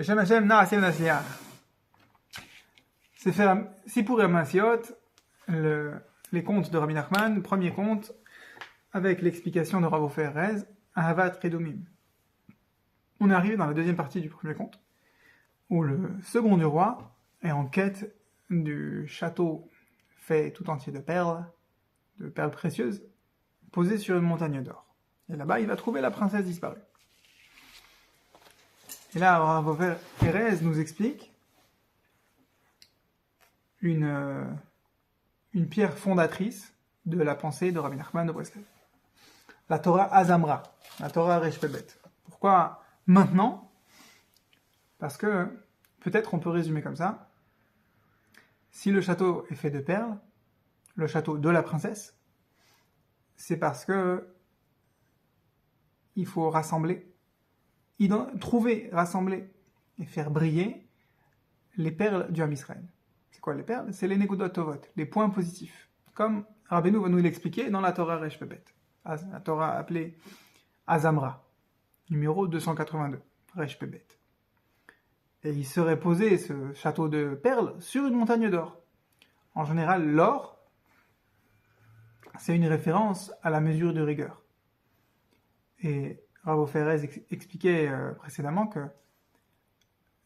Beshem Hashem Na'aseh V'Nasliach. C'est faire Sipur Masiot, les contes de Rabbi Nachman, premier conte, avec l'explication de Rav Ofer Erez, Ahavat Redomim. On est arrivé dans la deuxième partie du premier conte, où le second du roi est en quête du château fait tout entier de perles précieuses, posées sur une montagne d'or. Et là-bas, il va trouver la princesse disparue. Et là, Rav Ofer Erez nous explique une pierre fondatrice de la pensée de Rabbi Nachman de Breslev. La Torah Azamra, la Torah Resh Pebet. Pourquoi maintenant? Parce que, peut-être on peut résumer comme ça, si le château est fait de perles, le château de la princesse, c'est parce que il faut rassembler, rassembler et faire briller les perles du Ham Israël. C'est quoi les perles? C'est les Nekudot Tovot, les points positifs. Comme Rabbeinu va nous l'expliquer dans la Torah Resh Pebet, la Torah appelée Azamra, numéro 282, Resh Pebet. Et il serait posé, ce château de perles, sur une montagne d'or. En général, l'or, c'est une référence à la mesure de rigueur. Et Rav Ofer Erez expliquait précédemment que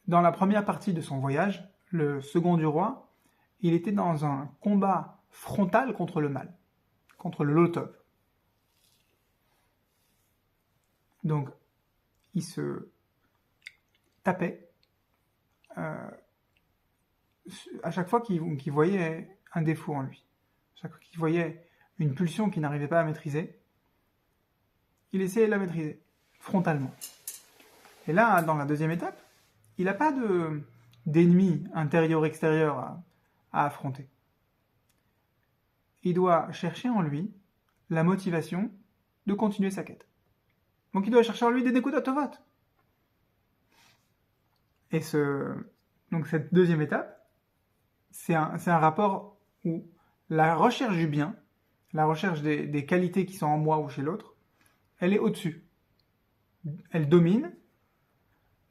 dans la première partie de son voyage, le second du roi, il était dans un combat frontal contre le mal, contre le Lotov. Donc, il se tapait à chaque fois qu'il voyait un défaut en lui. À chaque fois qu'il voyait une pulsion qu'il n'arrivait pas à maîtriser, il essayait de la maîtriser, frontalement. Et là, dans la deuxième étape, il n'a pas d'ennemi intérieur-extérieur à affronter. Il doit chercher en lui la motivation de continuer sa quête. Donc il doit chercher en lui des Nekudot Tovot. Et donc cette deuxième étape, c'est un rapport où la recherche du bien, la recherche des qualités qui sont en moi ou chez l'autre, elle est au-dessus. Elle domine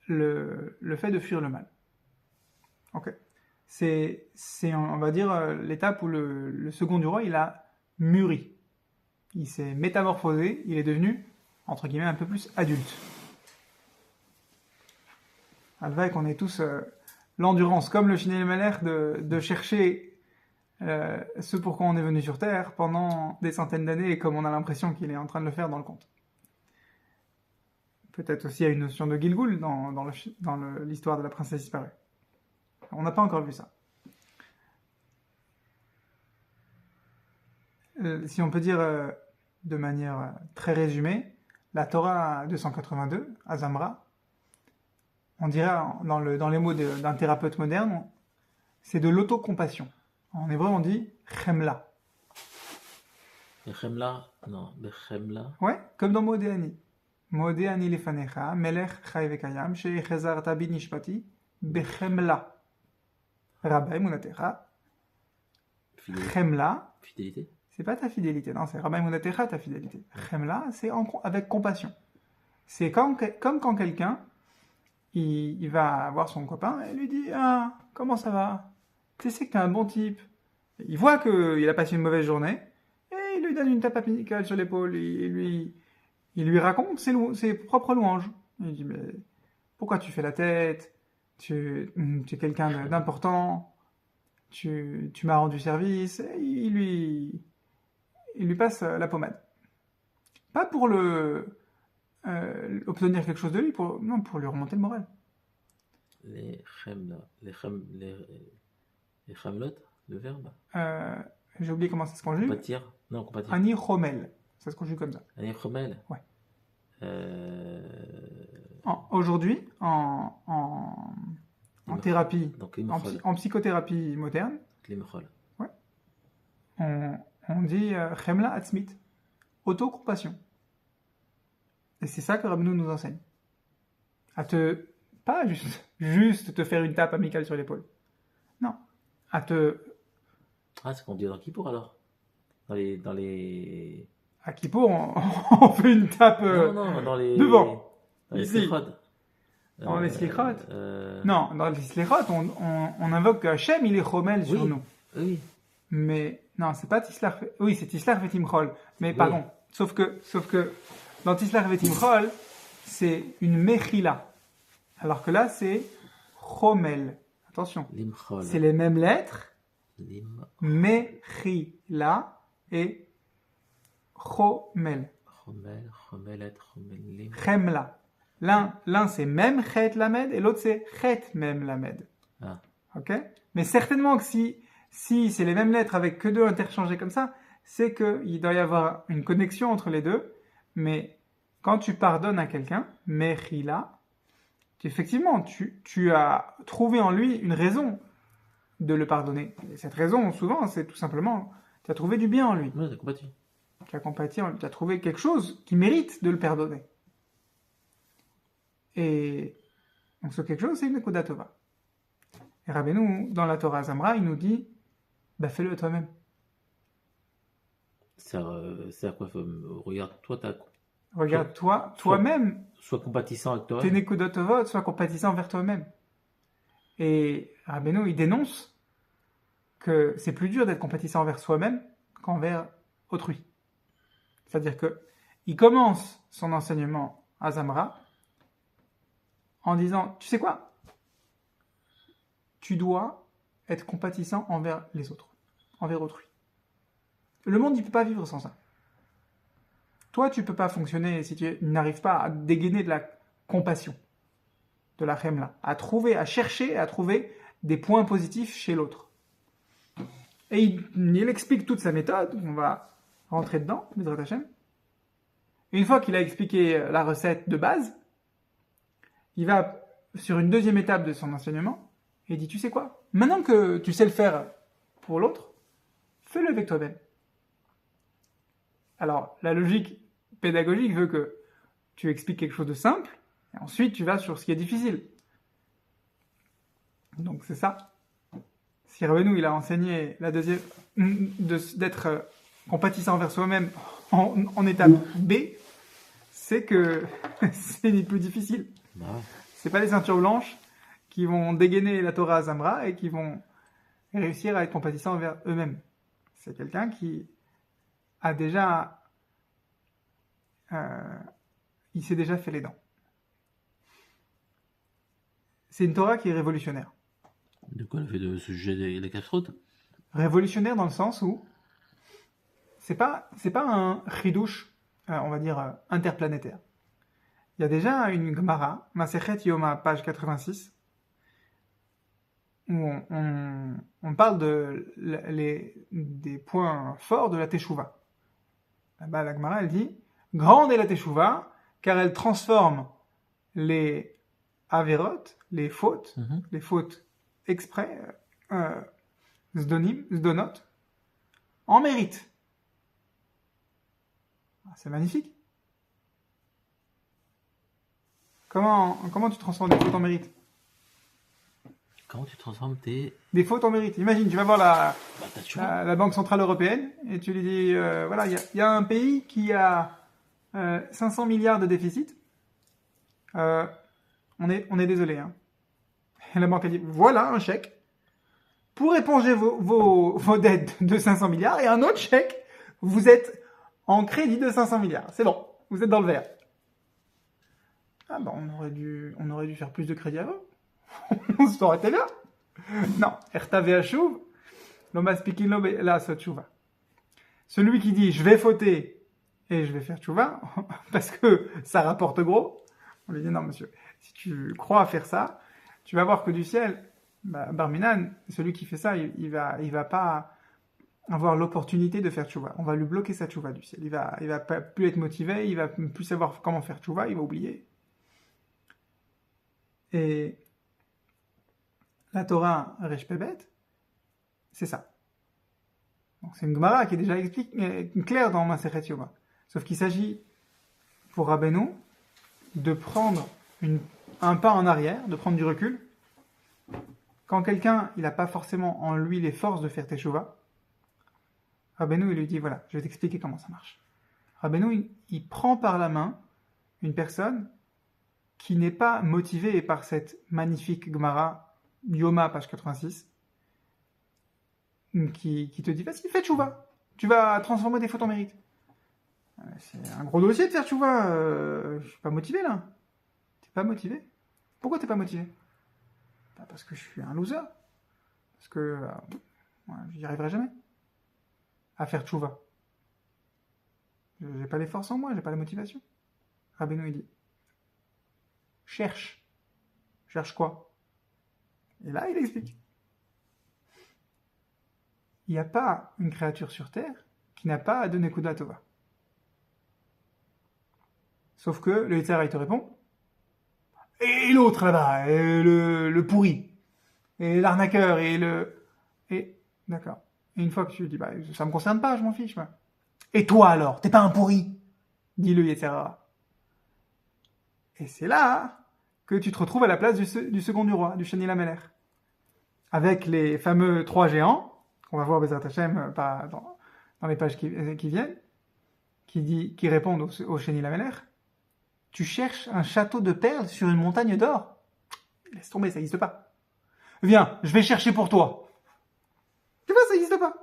le fait de fuir le mal. Ok. C'est on va dire, l'étape où le second du roi, il a mûri. Il s'est métamorphosé, il est devenu, entre guillemets, un peu plus adulte. Alvaï qu'on ait tous l'endurance, comme le Shinei Melech, de chercher ce pourquoi on est venu sur Terre pendant des centaines d'années, et comme on a l'impression qu'il est en train de le faire dans le conte. Peut-être aussi il y a une notion de Gilgul dans l'histoire de la princesse disparue. On n'a pas encore vu ça. Si on peut dire de manière très résumée, la Torah 282, Azamra, on dirait dans les mots d'un thérapeute moderne, c'est de l'autocompassion. En hébreu, on dit chemla. Chemla? Non, Chemla. Ouais, comme dans Modéani. Modéani lefanecha, melech chai vekayam, she'echezarta bi nishpati, bechemla. Rabbi Munatecha, Chemla, Fidélité? C'est pas ta fidélité, non, c'est Rabbi Munatecha ta fidélité. Chemla, c'est avec compassion. C'est comme quand quelqu'un, il va voir son copain et lui dit « Ah, comment ça va? Tu sais que t'es un bon type. » Il voit qu'il a passé une mauvaise journée et il lui donne une tape amicale sur l'épaule. Il lui raconte ses propres louanges. Il dit « Mais pourquoi tu fais la tête? Tu es quelqu'un d'important, tu m'as rendu service. » Et il lui passe la pommade. Pas pour obtenir quelque chose de lui, pour lui remonter le moral. Les chemlot, le verbe? J'ai oublié comment ça se conjugue. Compatir? Non, compatir. Ani chomel, ça se conjugue comme ça. Ani chomel? Ouais. Aujourd'hui, en thérapie, donc, en psychothérapie moderne, ouais, on dit chemla atzmit, autocompassion. Et c'est ça que Rabbeinu nous enseigne. Pas juste te faire une tape amicale sur l'épaule. Non. Ah, c'est qu'on dit dans Kippour alors? Dans les... À Kippour, on fait une tape non, dans les... devant. Dans les ici. Sechod. Dans les Slichot euh, Non, dans les Slichot, on invoque que Hachem, il est Chomel sur Oui. nous. Oui. Mais non, c'est pas Tislach. Oui, c'est Tislach Vetimchol. Mais Oui. pardon. Sauf que dans Tislach Vetimchol, c'est une Mechila. Alors que là, c'est Chomel. Attention. Limchol. C'est les mêmes lettres. Lim. Mechila et Chomel. Chomel. Chomelet. Chomelim. Chemla. L'un c'est même Chet Lamed et l'autre c'est Chet même Lamed. Ah. Ok? Mais certainement que si c'est les mêmes lettres avec que deux interchangées comme ça, c'est qu'il doit y avoir une connexion entre les deux. Mais quand tu pardonnes à quelqu'un, Mechila, effectivement, tu as trouvé en lui une raison de le pardonner. Et cette raison, souvent, c'est tout simplement, tu as trouvé du bien en lui. Oui, t'as compati. Tu as compati en lui. Tu as trouvé quelque chose qui mérite de le pardonner. Et donc ce quelque chose, c'est une Nekuda Tova. Et Rabbeinu, dans la Torah Zamra, il nous dit, bah fais-le toi-même. C'est à quoi regarde, toi, Regarde toi-même, sois compatissant avec toi. tes Nekuda Tovot, sois compatissant envers toi-même. Et Rabbeinu, il dénonce que c'est plus dur d'être compatissant envers soi-même qu'envers autrui. C'est-à-dire que il commence son enseignement à Zamra en disant, tu sais quoi? Tu dois être compatissant envers les autres, envers autrui. Le monde, il ne peut pas vivre sans ça. Toi, tu ne peux pas fonctionner si tu n'arrives pas à dégainer de la compassion, de la chemla, à chercher, à trouver des points positifs chez l'autre. Et il explique toute sa méthode, on va rentrer dedans, Bezrat Hashem. Et une fois qu'il a expliqué la recette de base, il va sur une deuxième étape de son enseignement et il dit, tu sais quoi? Maintenant que tu sais le faire pour l'autre, fais-le avec toi-même. Alors, la logique pédagogique veut que tu expliques quelque chose de simple et ensuite tu vas sur ce qui est difficile. Donc c'est ça. Si Rabbeinu, il a enseigné la deuxième, d'être compatissant envers soi-même en étape B, c'est que c'est les plus difficiles. Bah, C'est pas les ceintures blanches qui vont dégainer la Torah à Zamra et qui vont réussir à être compatissants envers eux-mêmes. C'est quelqu'un qui a déjà... il s'est déjà fait les dents. C'est une Torah qui est révolutionnaire. de quoi le fait de se jeter la casse-croûte? Révolutionnaire dans le sens où c'est pas un chidouche, on va dire, interplanétaire. Il y a déjà une Gemara, Masechet Yoma, page 86, où on parle des points forts de la Teshuvah. Là-bas, la Gemara, elle dit « Grande est la Teshuvah, car elle transforme les averot, les fautes exprès, zdonot, en mérite. » C'est magnifique. Comment tu transformes des fautes en mérite? Comment tu transformes tes... Des fautes en mérite. Imagine, tu vas voir Bah, t'as toujours. la Banque Centrale Européenne et tu lui dis, voilà, il y a un pays qui a 500 milliards de déficit. On est désolé. Hein. Et la banque a dit, voilà un chèque pour éponger vos dettes de 500 milliards et un autre chèque, vous êtes en crédit de 500 milliards. C'est bon, vous êtes dans le vert. Ah ben, on aurait dû faire plus de crédit avant. On s'aurait été là. Non, Ertavé Hashuv, l'homme speaking la Sotchouva. Celui qui dit je vais fauter et je vais faire tchouva parce que ça rapporte gros, on lui dit non monsieur, si tu crois faire ça, tu vas voir que du ciel, Barminan, celui qui fait ça, il va pas avoir l'opportunité de faire tchouva. On va lui bloquer sa tchouva du ciel. Il va pas plus être motivé, il va plus savoir comment faire tchouva, il va oublier. Et la Torah Resh Pebet, c'est ça. Donc c'est une Gemara qui est déjà claire dans Masechet Yoma. Sauf qu'il s'agit, pour Rabbeinu, de prendre un pas en arrière, de prendre du recul. Quand quelqu'un, il n'a pas forcément en lui les forces de faire Teshuvah, Rabbeinu, il lui dit, voilà, je vais t'expliquer comment ça marche. Rabbeinu, il prend par la main une personne qui n'est pas motivé par cette magnifique Gemara, Yoma, page 86, qui te dit, vas-y, fais tchouva. Tu vas transformer des fautes en mérite. C'est un gros dossier de faire tchouva. Je suis pas motivé, là. T'es pas motivé? Pourquoi t'es pas motivé? Parce que je suis un loser. Parce que j'y arriverai jamais à faire tchouva. J'ai pas les forces en moi, j'ai pas la motivation. Rabbeinu, il dit, cherche. Cherche quoi? Et là, il explique. Il n'y a pas une créature sur Terre qui n'a pas de Nekuda Tova. Sauf que le Yetzer Hara, il te répond, et l'autre là-bas, et le pourri, et l'arnaqueur, et d'accord. Et une fois que tu dis, ça me concerne pas, je m'en fiche, moi. Et toi alors, t'es pas un pourri, dit le Yetzer Hara. Et c'est là que tu te retrouves à la place du second du roi, du Sheni Lamelech, avec les fameux 3 géants, qu'on va voir Bezrat Hashem pas dans les pages qui viennent, qui répondent au Sheni Lamelech. Tu cherches un château de perles sur une montagne d'or? Laisse tomber, ça n'existe pas. Viens, je vais chercher pour toi. Tu vois, ça n'existe pas.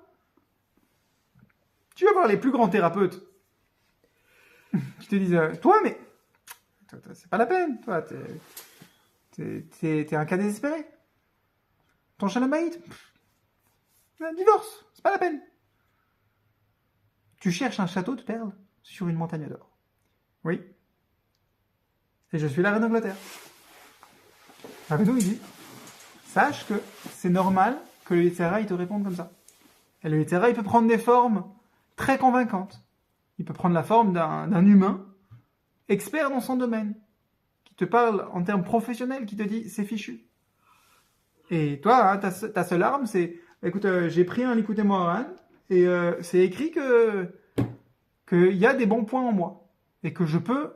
Tu vas voir les plus grands thérapeutes qui te disent, toi, mais c'est pas la peine, toi, t'es un cas désespéré. Ton Shalom-Bayit, un divorce, c'est pas la peine. Tu cherches un château de perles sur une montagne d'or. Oui. Et je suis la reine d'Angleterre. Rabbeinu, il dit, sache que c'est normal que le Yetzer Hara, il te réponde comme ça. Et le Yetzer Hara, il peut prendre des formes très convaincantes. Il peut prendre la forme d'un humain expert dans son domaine, qui te parle en termes professionnels, qui te dit, c'est fichu. Et toi, hein, ta seule arme, c'est, écoute, j'ai pris un Likutei Moharan, et c'est écrit qu'il y a des bons points en moi, et que je peux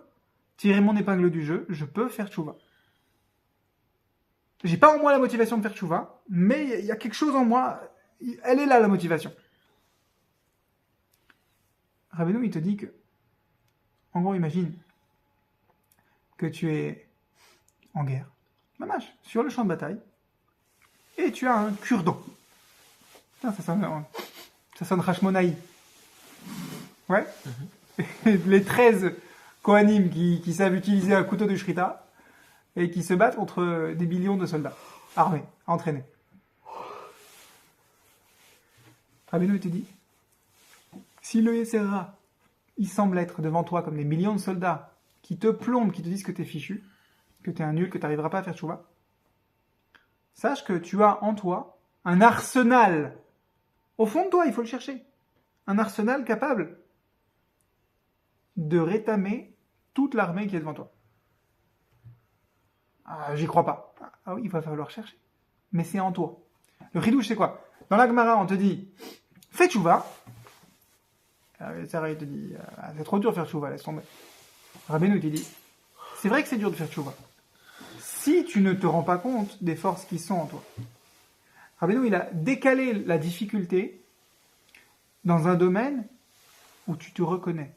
tirer mon épingle du jeu, je peux faire tchouva. J'ai pas en moi la motivation de faire tchouva, mais il y a quelque chose en moi, elle est là la motivation. Rabbeinu, il te dit que, en gros, imagine que tu es en guerre, mamash, sur le champ de bataille, et tu as un cure-dent. Putain, ça sonne Hashmonaï. Ouais. Les 13 Kohanim qui savent utiliser un couteau de Shrita et qui se battent contre des millions de soldats armés, entraînés. Rabbeinu te dit, si le Yetzer Hara, il semble être devant toi comme des millions de soldats qui te plombent, qui te disent que t'es fichu, que t'es un nul, que t'arriveras pas à faire tchouva, sache que tu as en toi un arsenal. Au fond de toi, il faut le chercher. Un arsenal capable de rétamer toute l'armée qui est devant toi. Ah, j'y crois pas. Ah oui, il va falloir chercher. Mais c'est en toi. Le chidouche, c'est quoi? Dans la Gemara, on te dit, fais tchouva. Sarah, il te dit, c'est trop dur de faire tchouva, laisse tomber. Rabbeinu, il te dit, c'est vrai que c'est dur de faire tchouva. Si tu ne te rends pas compte des forces qui sont en toi. Rabbeinu, il a décalé la difficulté dans un domaine où tu te reconnais.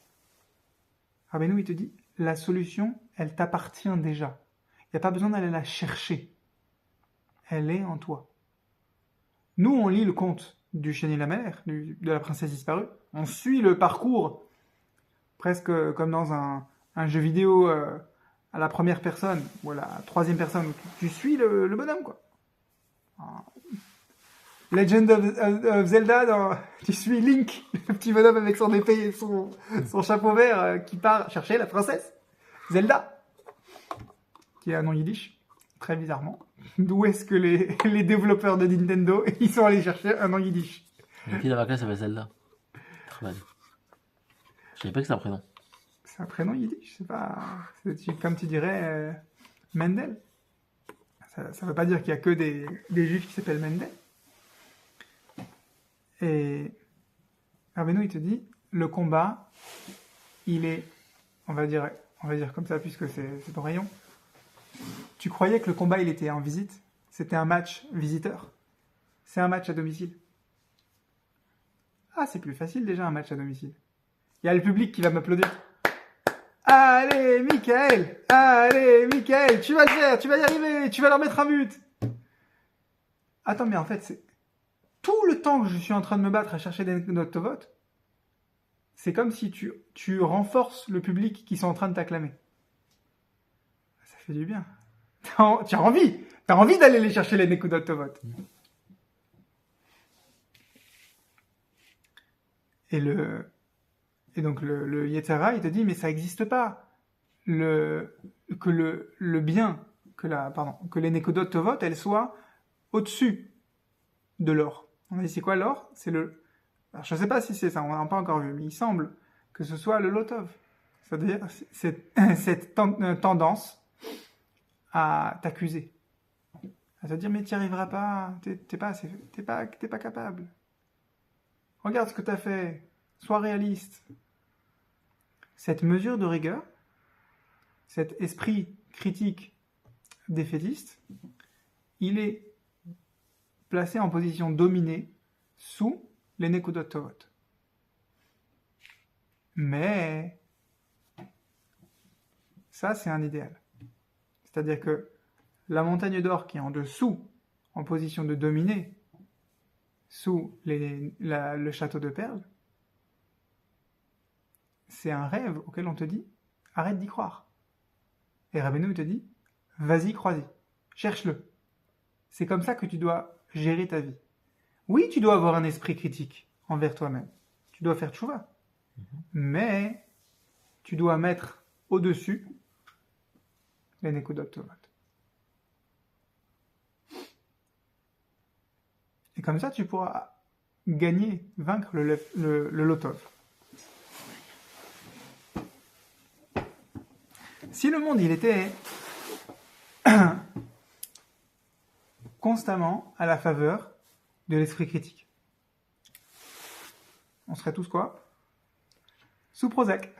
Rabbeinu, il te dit, la solution, elle t'appartient déjà. Il n'y a pas besoin d'aller la chercher. Elle est en toi. Nous, on lit le conte du Sheni Lamelech, de la princesse disparue. On suit le parcours, presque comme dans un jeu vidéo à la première personne, ou à la troisième personne, où tu suis le bonhomme, quoi. Legend of Zelda, tu suis Link, le petit bonhomme avec son épée et son chapeau vert qui part chercher la princesse Zelda, qui est un nom yiddish, très bizarrement. D'où est-ce que les développeurs de Nintendo, ils sont allés chercher un nom yiddish? Une fille dans ma classe s'appelle Zelda. Très mal. Je savais pas que c'est un prénom. C'est un prénom yiddish, c'est pas... comme tu dirais Mendel. Ça veut pas dire qu'il y a que des juifs qui s'appellent Mendel. Et Rabbeinu, il te dit, le combat, il est, on va dire comme ça, puisque c'est ton rayon. Tu croyais que le combat, il était en visite? C'était un match visiteur? C'est un match à domicile? Ah, c'est plus facile déjà un match à domicile. Il y a le public qui va m'applaudir. Allez, Michael! Allez, Michael! Tu vas le faire, tu vas y arriver, tu vas leur mettre un but! Attends, mais en fait, c'est tout le temps que je suis en train de me battre à chercher des anecdotes Tovot, c'est comme si tu renforces le public qui sont en train de t'acclamer. Ça fait du bien. Tu as envie d'aller les chercher les anecdotes Tovot. Et donc le Yetzara, il te dit, mais ça n'existe pas. Le bien, que les Nekodot Tovot, elles soient au-dessus de l'or. On a dit, c'est quoi l'or? Alors, je ne sais pas si c'est ça, on n'a pas encore vu, mais il semble que ce soit le Lotov. C'est-à-dire cette tendance à t'accuser. À te dire, mais tu n'y arriveras pas, t'es pas capable. Regarde ce que tu as fait, sois réaliste. Cette mesure de rigueur, cet esprit critique défaitiste, il est placé en position dominée sous les Nekudot Tovot. Mais ça, c'est un idéal. C'est-à-dire que la montagne d'or qui est en dessous, en position de dominer, sous le château de perles, c'est un rêve auquel on te dit « arrête d'y croire ». Et Rabbeinu te dit « vas-y, crois-y, cherche-le ». C'est comme ça que tu dois gérer ta vie. Oui, tu dois avoir un esprit critique envers toi-même. Tu dois faire tchouva. Mais tu dois mettre au-dessus les Nekudot Tovot. Et comme ça, tu pourras vaincre le Lotov. Si le monde, il était constamment à la faveur de l'esprit critique, on serait tous quoi? Sous Prozac.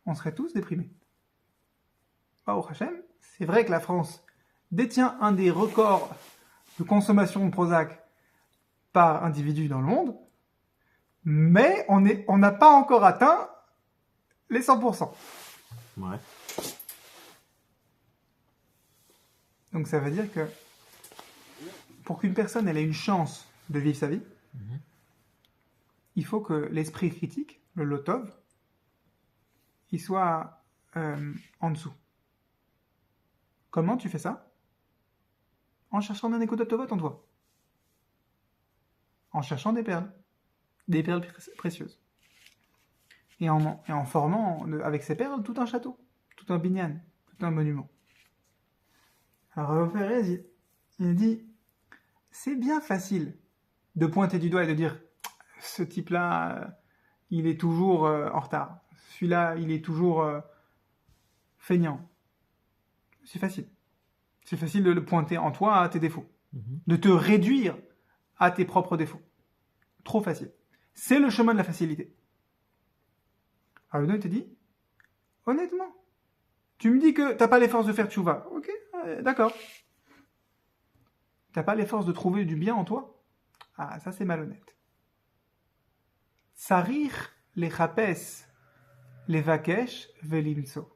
On serait tous déprimés. Baruch Hashem, c'est vrai que la France détient un des records de consommation de Prozac par individu dans le monde, mais on n'a pas encore atteint les 100%. Ouais. Donc ça veut dire que pour qu'une personne elle ait une chance de vivre sa vie, il faut que l'esprit critique, le Lotov, il soit en dessous. Comment tu fais ça? En cherchant un Nekudot Tovot en toi. En cherchant des perles précieuses. Et en formant avec ces perles tout un château, tout un binyan, tout un monument. Alors Rav Perez, il dit, c'est bien facile de pointer du doigt et de dire, ce type-là, il est toujours en retard. Celui-là, il est toujours feignant. C'est facile. C'est facile de le pointer en toi à tes défauts. De te réduire à tes propres défauts. Trop facile. C'est le chemin de la facilité. Alors il te dit, honnêtement, tu me dis que t'as pas les forces de faire tchouva. Ok, d'accord. T'as pas les forces de trouver du bien en toi? Ah, ça c'est malhonnête. Sarir les chapes, les vakesh, velimso.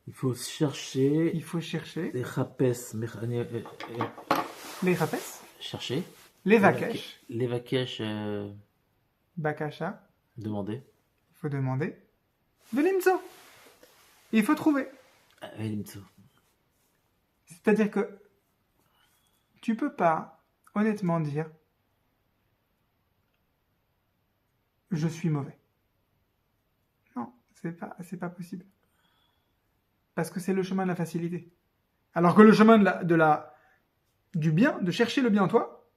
Il faut chercher. Les chapes. Chercher. Les vakesh. Les vakesh. Bakasha. Demander. Il faut demander. Velimso. Il faut trouver. Velimso. C'est-à-dire que tu peux pas honnêtement dire je suis mauvais. Non, c'est pas possible. Parce que c'est le chemin de la facilité. Alors que le chemin du bien, de chercher le bien en toi,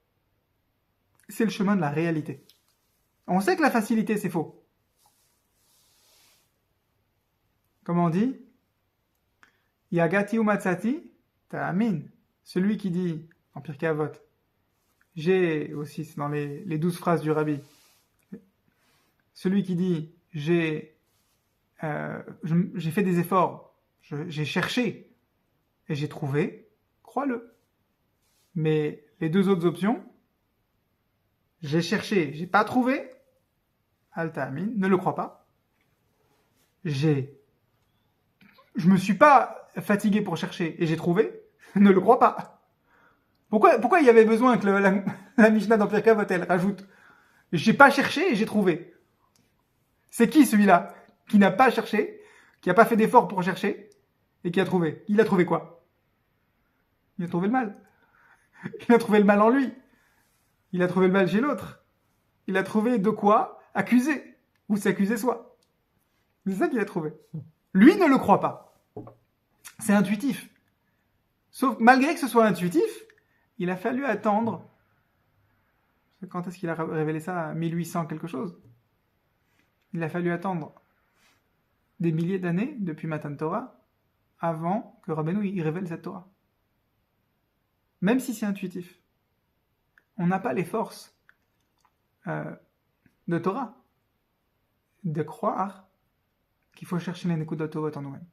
c'est le chemin de la réalité. On sait que la facilité, c'est faux. Comment on dit? Yagati ou matzati, ta'amin. Celui qui dit, en Pirkei Avot, j'ai aussi, c'est dans les 12 phrases du Rabbi, celui qui dit, j'ai fait des efforts, j'ai cherché, et j'ai trouvé, crois-le. Mais les deux autres options, j'ai cherché, j'ai pas trouvé, al ta'amin, ne le crois pas. je me suis pas fatigué pour chercher et j'ai trouvé, ne le crois pas. Pourquoi il y avait besoin que la Mishnah dans Pirkei Avot elle rajoute j'ai pas cherché et j'ai trouvé? C'est qui celui-là qui n'a pas cherché, qui n'a pas fait d'effort pour chercher et qui a trouvé? Il a trouvé quoi? Il a trouvé le mal. Il a trouvé le mal en lui. Il a trouvé le mal chez l'autre. Il a trouvé de quoi accuser ou s'accuser soi. C'est ça qu'il a trouvé. Lui ne le croit pas. C'est intuitif. Sauf malgré que ce soit intuitif, il a fallu attendre. Quand est-ce qu'il a révélé ça? 1800 quelque chose. Il a fallu attendre des milliers d'années depuis Matan Torah avant que Rabbeinu y révèle cette Torah. Même si c'est intuitif. On n'a pas les forces de Torah de croire qu'il faut chercher les Nekudot Tovot en nous-mêmes.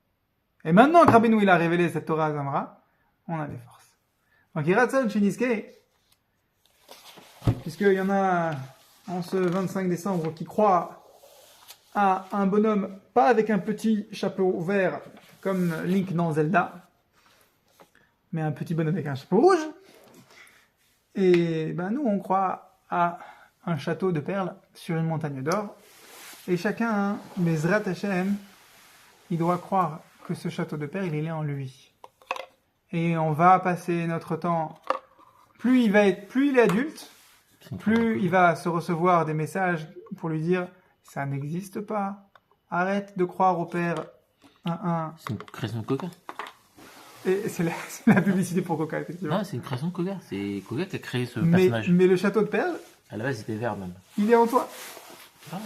Et maintenant que Rabbeinu il a révélé cette Torah à Zamra, on a les forces. Donc Yiratson Shiniske, puisqu'il y en a en ce 25 décembre qui croient à un bonhomme, pas avec un petit chapeau vert comme Link dans Zelda, mais un petit bonhomme avec un chapeau rouge. Et ben nous on croit à un château de perles sur une montagne d'or. Et chacun, Bezrat Hashem, il doit croire que ce château de perles, il est en lui. Et on va passer notre temps, plus il est adulte, plus il va se recevoir des messages pour lui dire ça n'existe pas. Arrête de croire au Père 1-1. C'est une création de Coca. Et c'est la publicité pour Coca, effectivement. Non, c'est une création de Coca. C'est Coca qui a créé ce personnage. Mais le château de perles, À la base, il était vert même. il est en toi. Ah.